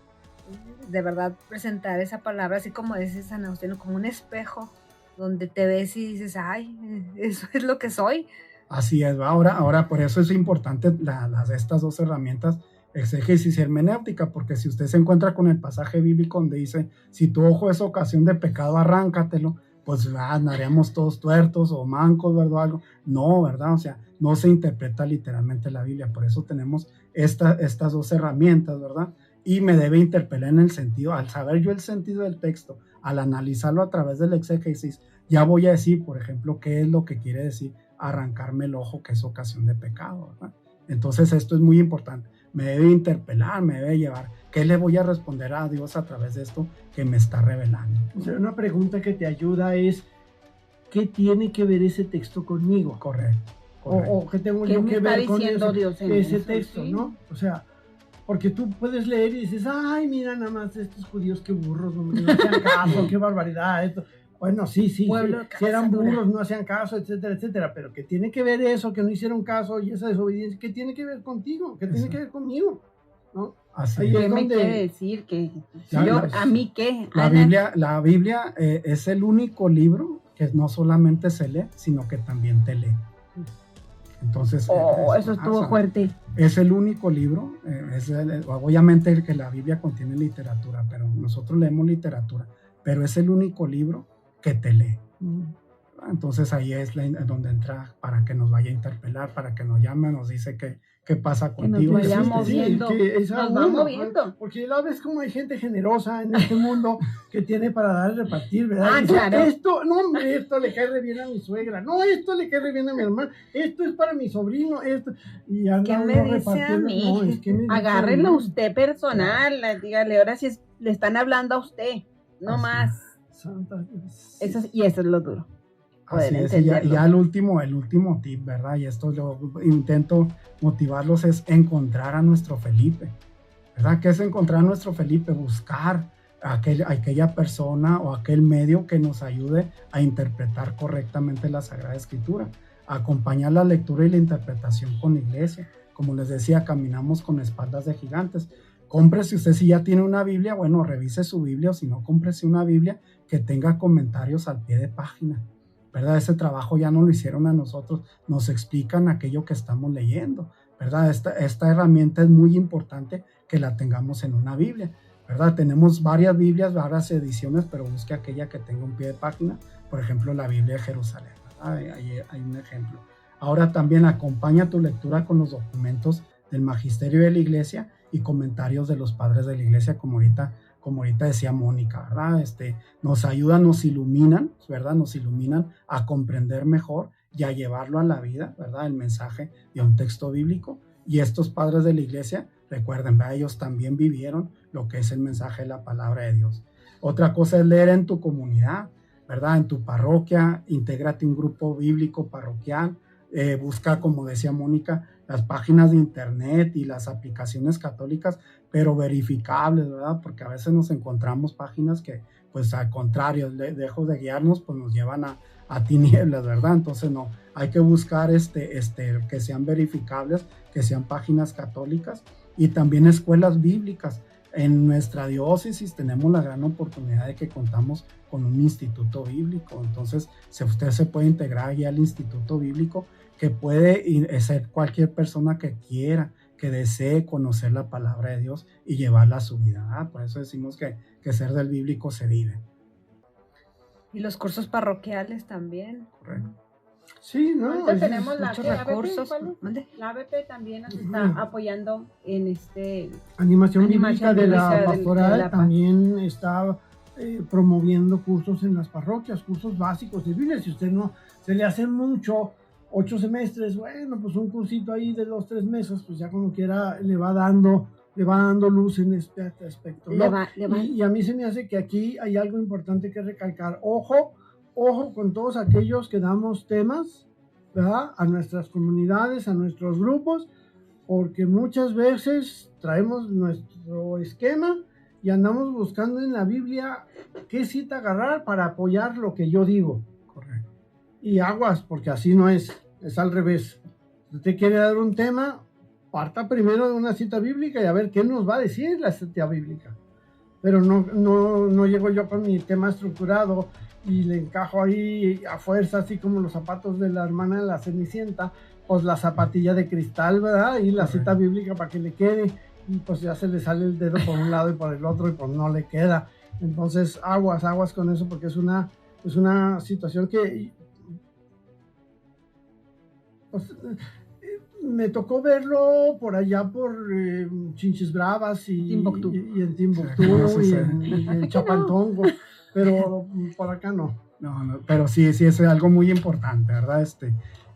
de verdad presentar esa palabra, así como dice San Agustín, como un espejo, donde te ves y dices, ay, eso es lo que soy. Así es, ahora por eso es importante estas dos herramientas, exégesis y hermenéutica, porque si usted se encuentra con el pasaje bíblico donde dice, si tu ojo es ocasión de pecado, arráncatelo, pues andaríamos todos tuertos o mancos, ¿verdad? Algo. No, ¿verdad? O sea, no se interpreta literalmente la Biblia, por eso tenemos estas dos herramientas, ¿verdad? Y me debe interpelar en el sentido, al saber yo el sentido del texto, al analizarlo a través del exégesis, ya voy a decir, por ejemplo, qué es lo que quiere decir arrancarme el ojo, que es ocasión de pecado, ¿verdad? Entonces esto es muy importante, me debe interpelar, me debe llevar, ¿qué le voy a responder a Dios a través de esto que me está revelando? O sea, una pregunta que te ayuda es, ¿qué tiene que ver ese texto conmigo? Correcto. O ¿qué tengo yo que ver con ese texto, sí, ¿no? O sea, porque tú puedes leer y dices, ay, mira nada más estos judíos, qué burros, no hacían caso, qué barbaridad, esto. Bueno, sí, si eran burros, no hacían caso, etcétera, etcétera, pero ¿qué tiene que ver eso, que no hicieron caso y esa desobediencia? ¿Qué tiene que ver contigo? ¿Qué tiene que ver conmigo? ¿No? Así ¿qué me quiere decir? Que ¿a mí qué? La Biblia es el único libro que no solamente se lee, sino que también te lee. Entonces, eso estuvo fuerte. Es el único libro, obviamente que la Biblia contiene literatura, pero nosotros leemos literatura, pero es el único libro que te lee. Entonces ahí es donde entra para que nos vaya a interpelar, para que nos llame, nos dice qué qué pasa Que nos contigo. vaya Sí, moviendo. que es a Nos va uno, moviendo. porque la ves como hay gente generosa en este mundo que tiene para dar y repartir, ¿verdad? Ah, Dice, claro. esto, no hombre, esto le cae re bien a mi suegra, no, esto le cae re bien a mi hermano, esto es para mi sobrino, esto, y anda ¿Qué uno me dice repartiendo, a mí? no, es que me dice a Agárrenlo mí. usted personal, dígale, ahora sí le están hablando a usted, no Así más. Santa Dios. Y eso es lo duro. Poder Así es, y entenderlo. ya el último tip, ¿verdad? Y esto yo intento motivarlos, es encontrar a nuestro Felipe, ¿verdad? ¿Qué es encontrar a nuestro Felipe? Buscar aquella persona o aquel medio que nos ayude a interpretar correctamente la Sagrada Escritura, acompañar la lectura y la interpretación con la iglesia. Como les decía, caminamos con espaldas de gigantes. Cómprese usted, si ya tiene una Biblia, bueno, revise su Biblia, o si no, cómprese una Biblia que tenga comentarios al pie de página, ¿verdad? Ese trabajo ya no lo hicieron a nosotros, nos explican aquello que estamos leyendo, ¿verdad? Esta herramienta es muy importante que la tengamos en una Biblia, ¿verdad? Tenemos varias Biblias, varias ediciones, pero busque aquella que tenga un pie de página, por ejemplo, la Biblia de Jerusalén, ¿verdad? Ahí hay un ejemplo. Ahora también acompaña tu lectura con los documentos del magisterio de la iglesia y comentarios de los padres de la iglesia, como ahorita decía Mónica, ¿verdad? Nos ayudan, nos iluminan, ¿verdad? Nos iluminan a comprender mejor y a llevarlo a la vida, ¿verdad? El mensaje de un texto bíblico. Y estos padres de la iglesia, recuerden, ¿verdad? Ellos también vivieron lo que es el mensaje de la palabra de Dios. Otra cosa es leer en tu comunidad, ¿verdad? En tu parroquia, intégrate a un grupo bíblico parroquial, busca, como decía Mónica, las páginas de internet y las aplicaciones católicas, pero verificables, ¿verdad? Porque a veces nos encontramos páginas que, pues al contrario, lejos de guiarnos, pues nos llevan a tinieblas, ¿verdad? Entonces no, hay que buscar que sean verificables, que sean páginas católicas y también escuelas bíblicas. En nuestra diócesis tenemos la gran oportunidad de que contamos con un instituto bíblico, entonces usted se puede integrar ya al instituto bíblico, que puede ser cualquier persona que quiera, que desee conocer la palabra de Dios y llevarla a su vida. Por eso decimos que ser del bíblico se vive. Y los cursos parroquiales también. Correcto. Sí, ¿no? Ahorita tenemos muchos recursos. ¿Mande? La ABP también nos está apoyando en Animación bíblica de la bíblica pastoral de la también está promoviendo cursos en las parroquias, cursos básicos de Biblia. Si usted no se le hace mucho, 8 semestres, bueno, pues un cursito ahí de 2-3 meses, pues ya como quiera le va dando luz en este aspecto, ¿no? Y a mí se me hace que aquí hay algo importante que recalcar. Ojo con todos aquellos que damos temas, ¿verdad? A nuestras comunidades, a nuestros grupos, porque muchas veces traemos nuestro esquema y andamos buscando en la Biblia qué cita agarrar para apoyar lo que yo digo. Correcto. Y aguas, porque así no es al revés. Si usted quiere dar un tema, parta primero de una cita bíblica y a ver qué nos va a decir la cita bíblica. Pero no llego yo con mi tema estructurado y le encajo ahí a fuerza, así como los zapatos de la hermana de la Cenicienta, pues la zapatilla de cristal, ¿verdad? Y la cita bíblica para que le quede, y pues ya se le sale el dedo por un lado y por el otro y pues no le queda. Entonces aguas con eso, porque es una situación que pues, me tocó verlo por allá por Chinches Bravas y en Timbuktu y en Chapantongo, pero por acá no. No, pero sí es algo muy importante, ¿verdad?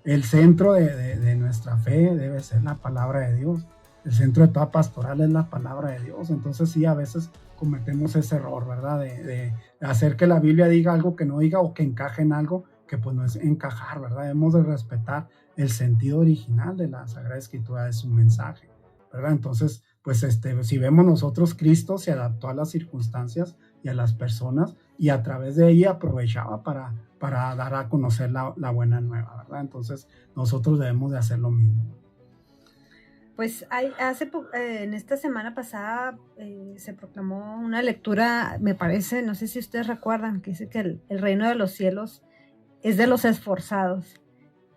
El centro de nuestra fe debe ser la palabra de Dios. El centro de toda pastoral es la palabra de Dios. Entonces sí, a veces cometemos ese error, ¿verdad? De hacer que la Biblia diga algo que no diga o que encaje en algo que pues no es encajar, ¿verdad? Debemos de respetar el sentido original de la Sagrada Escritura, de su mensaje, ¿verdad? Entonces, pues si vemos nosotros, Cristo se adaptó a las circunstancias y a las personas y a través de ella aprovechaba para dar a conocer la buena nueva, ¿verdad? Entonces, nosotros debemos de hacer lo mismo. Pues en esta semana pasada se proclamó una lectura, me parece, no sé si ustedes recuerdan, que dice que el reino de los cielos es de los esforzados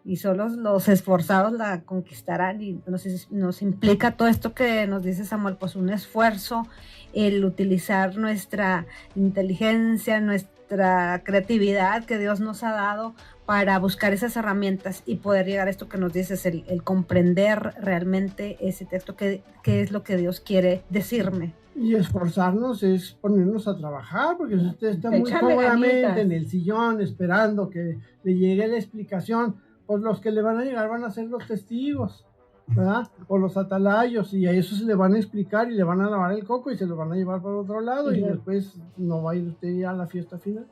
y solo los esforzados la conquistarán, y nos implica todo esto que nos dice Samuel, pues un esfuerzo, el utilizar nuestra inteligencia, nuestra creatividad que Dios nos ha dado para buscar esas herramientas y poder llegar a esto que nos dices, el comprender realmente ese texto, qué es lo que Dios quiere decirme. Y esforzarnos es ponernos a trabajar, porque si usted está muy Echarle cómodamente ganitas. en el sillón esperando que le llegue la explicación, pues los que le van a llegar van a ser los testigos, ¿verdad? O los atalayos, y a eso se le van a explicar y le van a lavar el coco y se lo van a llevar para otro lado y después no va a ir usted ya a la fiesta final.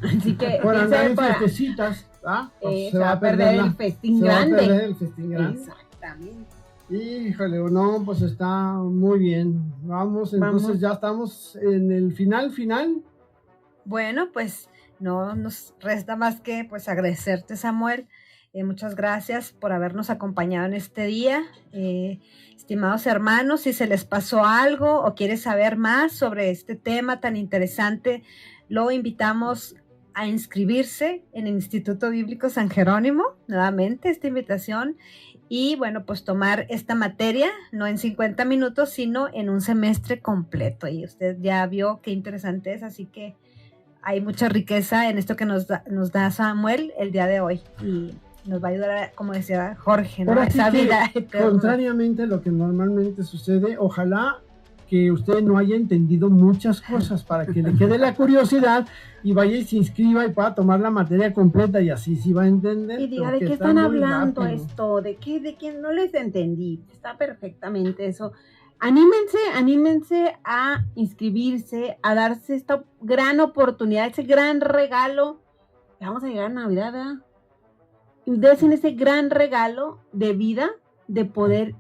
Así que Por andar en para, fiestecitas, ¿ah? Pues se va a perder el festín grande. Se va a perder el festín grande. Exactamente. Híjole, no, pues está muy bien. Vamos, entonces ya estamos en el final. Bueno, pues no nos resta más que pues agradecerte, Samuel. Muchas gracias por habernos acompañado en este día. Estimados hermanos, si se les pasó algo o quieren saber más sobre este tema tan interesante, lo invitamos a inscribirse en el Instituto Bíblico San Jerónimo, nuevamente esta invitación, y bueno, pues tomar esta materia, no en 50 minutos, sino en un semestre completo. Y usted ya vio qué interesante es, así que hay mucha riqueza en esto que nos da Samuel el día de hoy. Y nos va a ayudar, como decía Jorge, ¿no? Esa vida eterna. Contrariamente a lo que normalmente sucede, ojalá que usted no haya entendido muchas cosas para que le quede la curiosidad y vaya y se inscriba y pueda tomar la materia completa y así sí va a entender. Y diga, ¿de qué están hablando esto? ¿De qué? No les entendí. Está perfectamente eso. Anímense a inscribirse, a darse esta gran oportunidad, ese gran regalo. Vamos a llegar a Navidad, ¿verdad? Desen ese gran regalo de vida, de poder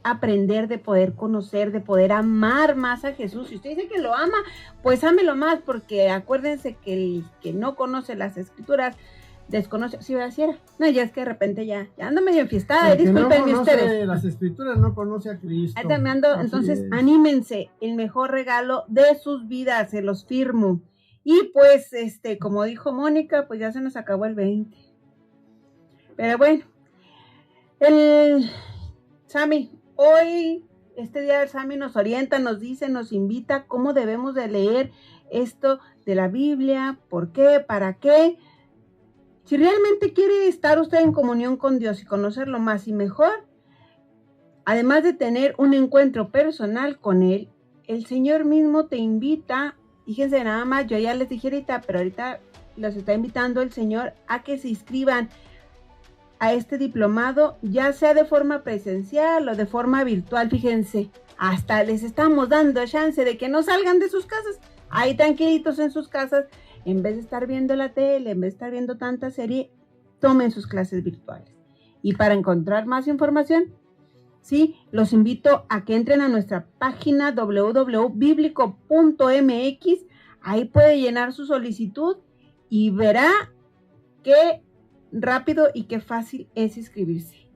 aprender, de poder conocer, de poder amar más a Jesús. Si usted dice que lo ama, pues ámelo más, porque acuérdense que el que no conoce las escrituras desconoce. Si así era. No, ya es que de repente ya ando medio enfiestada, discúlpenme no ustedes. Las escrituras no conoce a Cristo. Entonces, anímense, el mejor regalo de sus vidas, se los firmo. Y pues, como dijo Mónica, pues ya se nos acabó el 20. Pero bueno, Sammy, hoy, este día del Sammy nos orienta, nos dice, nos invita cómo debemos de leer esto de la Biblia, por qué, para qué. Si realmente quiere estar usted en comunión con Dios y conocerlo más y mejor, además de tener un encuentro personal con Él, el Señor mismo te invita, fíjense nada más, yo ya les dije ahorita, pero ahorita los está invitando el Señor a que se inscriban a este diplomado, ya sea de forma presencial o de forma virtual. Fíjense, hasta les estamos dando chance de que no salgan de sus casas, ahí tranquilitos en sus casas, en vez de estar viendo la tele, en vez de estar viendo tanta serie, tomen sus clases virtuales. Y para encontrar más información, sí, los invito a que entren a nuestra página www.biblico.mx, ahí puede llenar su solicitud y verá qué rápido y qué fácil es inscribirse.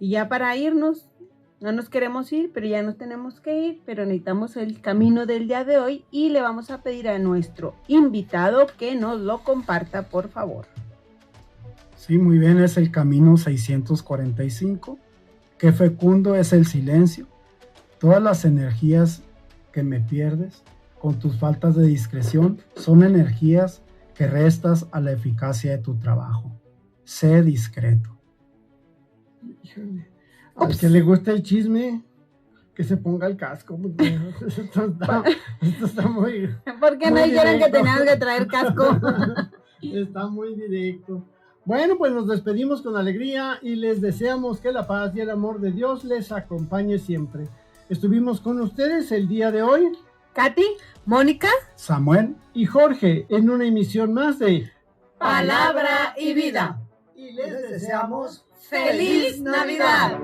Y ya para irnos, no nos queremos ir, pero ya nos tenemos que ir, pero necesitamos el camino del día de hoy y le vamos a pedir a nuestro invitado que nos lo comparta, por favor. Sí, muy bien, es el camino 645. Qué fecundo es el silencio. Todas las energías que me pierdes con tus faltas de discreción son energías que restas a la eficacia de tu trabajo. Sé discreto. Híjole. Al que le gusta el chisme, que se ponga el casco. Esto está muy... ¿Por qué no dijeron que tenías que traer casco? Está muy directo. Bueno, pues nos despedimos con alegría y les deseamos que la paz y el amor de Dios les acompañe siempre. Estuvimos con ustedes el día de hoy, Katy, Mónica, Samuel y Jorge, en una emisión más de Palabra y Vida. Y les deseamos ¡Feliz Navidad!